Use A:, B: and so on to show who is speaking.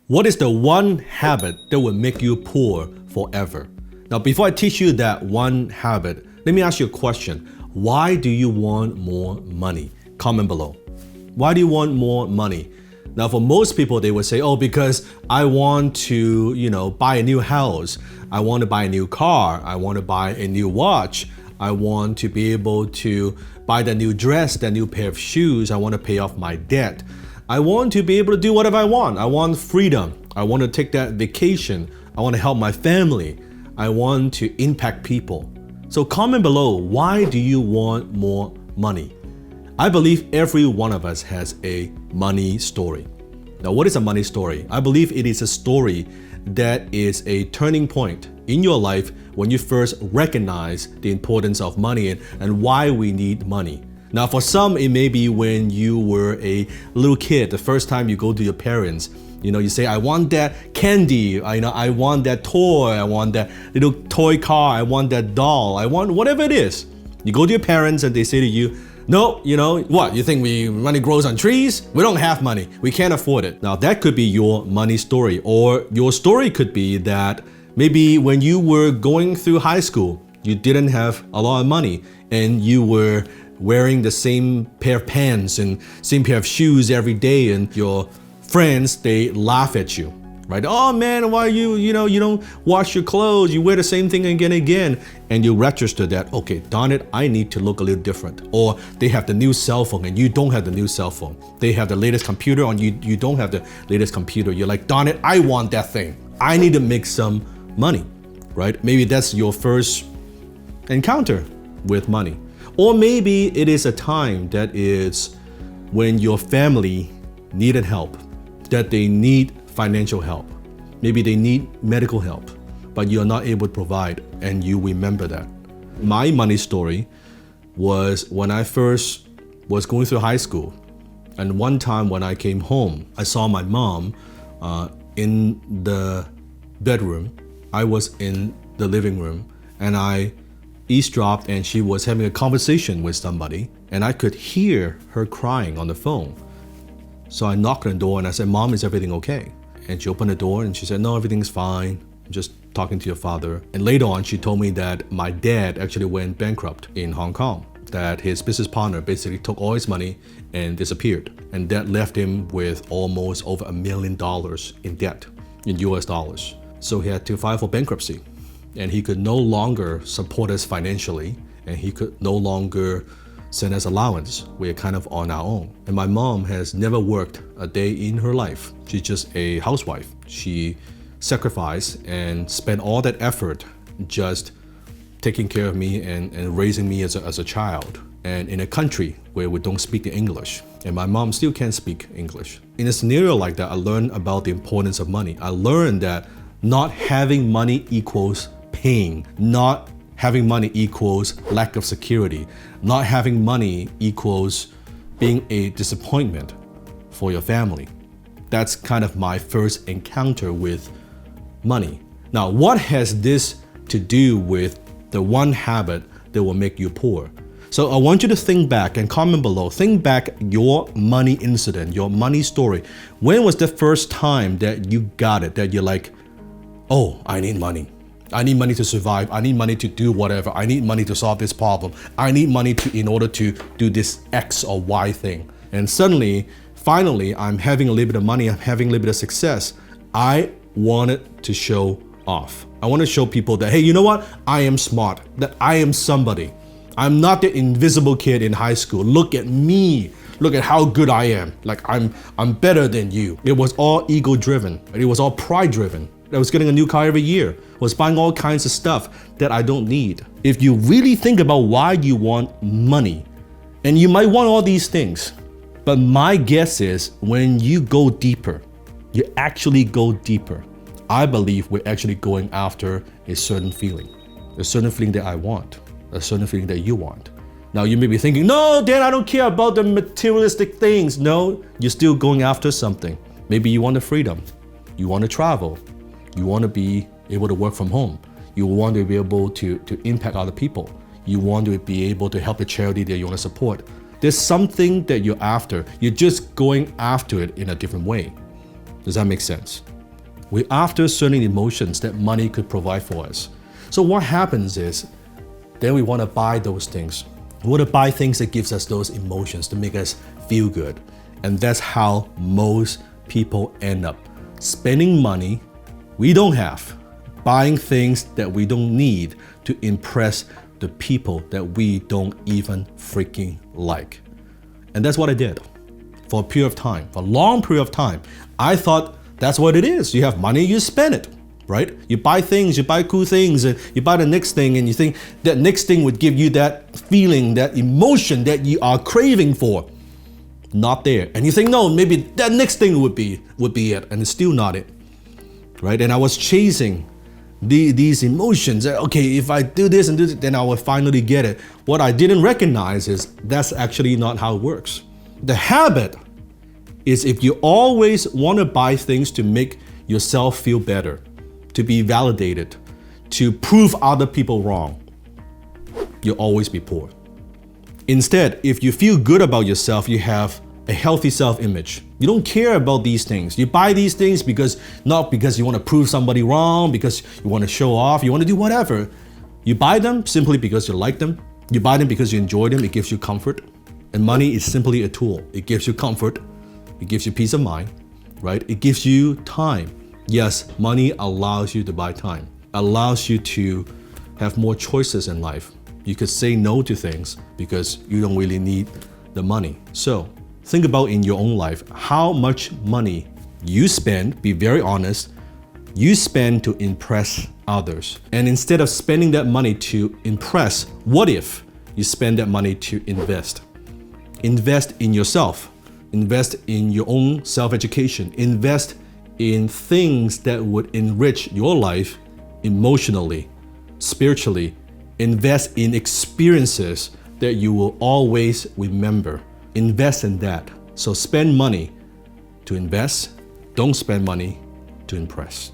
A: What is the one habit that will make you poor forever? Now, before I teach you that one habit, let me ask you a question. Why do you want more money? Comment below. Why do you want more money? Now, for most people, they would say, oh, because I want to, buy a new house. I want to buy a new car. I want to buy a new watch. I want to be able to buy that new dress, that new pair of shoes. I want to pay off my debt. I want to be able to do whatever I want. I want freedom. I want to take that vacation. I want to help my family. I want to impact people. So comment below, why do you want more money? I believe every one of us has a money story. Now, what is a money story? I believe it is a story that is a turning point in your life when you first recognize the importance of money and why we need money. Now, for some, it may be when you were a little kid, the first time you go to your parents, you say, I want that candy, I want that toy, I want that little toy car, I want that doll, I want whatever it is. You go to your parents and they say to you, no, what? You think money grows on trees? We don't have money. We can't afford it. Now, that could be your money story. Or your story could be that maybe when you were going through high school, you didn't have a lot of money and you were wearing the same pair of pants and same pair of shoes every day, and your friends, they laugh at you, right? Oh man, why you don't wash your clothes, you wear the same thing again and again, and you register that, okay, darn it, I need to look a little different. Or they have the new cell phone and you don't have the new cell phone. They have the latest computer and you don't have the latest computer. You're like, darn it, I want that thing. I need to make some money, right? Maybe that's your first encounter with money. Or maybe it is a time that is when your family needed help, that they need financial help. Maybe they need medical help, but you're not able to provide, and you remember that. My money story was when I first was going through high school. And one time when I came home, I saw my mom in the bedroom. I was in the living room, and I eavesdropped, and she was having a conversation with somebody, and I could hear her crying on the phone. So I knocked on the door and I said, Mom, is everything okay? And she opened the door and she said, no, everything's fine. I'm just talking to your father. And later on, she told me that my dad actually went bankrupt in Hong Kong, that his business partner basically took all his money and disappeared. And that left him with almost over $1 million in debt in US dollars. So he had to file for bankruptcy. And he could no longer support us financially, and he could no longer send us allowance. We're kind of on our own. And my mom has never worked a day in her life. She's just a housewife. She sacrificed and spent all that effort just taking care of me and raising me as a child. And in a country where we don't speak the English, and my mom still can't speak English. In a scenario like that, I learned about the importance of money. I learned that not having money equals pain. Not having money equals lack of security. Not having money equals being a disappointment for your family. That's kind of my first encounter with money. Now, what has this to do with the one habit that will make you poor? So I want you to think back and comment below. Think back your money incident, your money story. When was the first time that you got it, that you're like, oh, I need money. I need money to survive. I need money to do whatever. I need money to solve this problem. I need money in order to do this X or Y thing. And suddenly, finally, I'm having a little bit of money. I'm having a little bit of success. I wanted to show off. I want to show people that, hey, you know what? I am smart, that I am somebody. I'm not the invisible kid in high school. Look at me. Look at how good I am. Like I'm better than you. It was all ego driven. It was all pride driven. I was getting a new car every year, was buying all kinds of stuff that I don't need. If you really think about why you want money, and you might want all these things, but my guess is when you go deeper, you actually go deeper. I believe we're actually going after a certain feeling that I want, a certain feeling that you want. Now you may be thinking, no, Dan, I don't care about the materialistic things. No, you're still going after something. Maybe you want the freedom, you want to travel, you want to be able to work from home. You want to be able to impact other people. You want to be able to help the charity that you want to support. There's something that you're after. You're just going after it in a different way. Does that make sense? We're after certain emotions that money could provide for us. So what happens is, then we want to buy those things. We want to buy things that gives us those emotions to make us feel good. And that's how most people end up spending money we don't have, buying things that we don't need to impress the people that we don't even freaking like. And that's what I did for a period of time, for a long period of time. I thought that's what it is. You have money, you spend it, right? You buy things, you buy cool things, and you buy the next thing, and you think that next thing would give you that feeling, that emotion that you are craving for. Not there. And you think, no, maybe that next thing would be it, and it's still not it, right? And I was chasing these emotions. Okay, if I do this and do that, then I will finally get it. What I didn't recognize is that's actually not how it works. The habit is if you always want to buy things to make yourself feel better, to be validated, to prove other people wrong, you'll always be poor. Instead, if you feel good about yourself, you have a healthy self-image. You don't care about these things. You buy these things not because you want to prove somebody wrong, because you want to show off, you want to do whatever. You buy them simply because you like them. You buy them because you enjoy them. It gives you comfort. And money is simply a tool. It gives you comfort. It gives you peace of mind, right? It gives you time. Yes, money allows you to buy time, allows you to have more choices in life. You could say no to things because you don't really need the money. So think about in your own life, how much money you spend, be very honest, you spend to impress others. And instead of spending that money to impress, what if you spend that money to invest? Invest in yourself, invest in your own self-education, invest in things that would enrich your life emotionally, spiritually. Invest in experiences that you will always remember. Invest in that. So spend money to invest. Don't spend money to impress.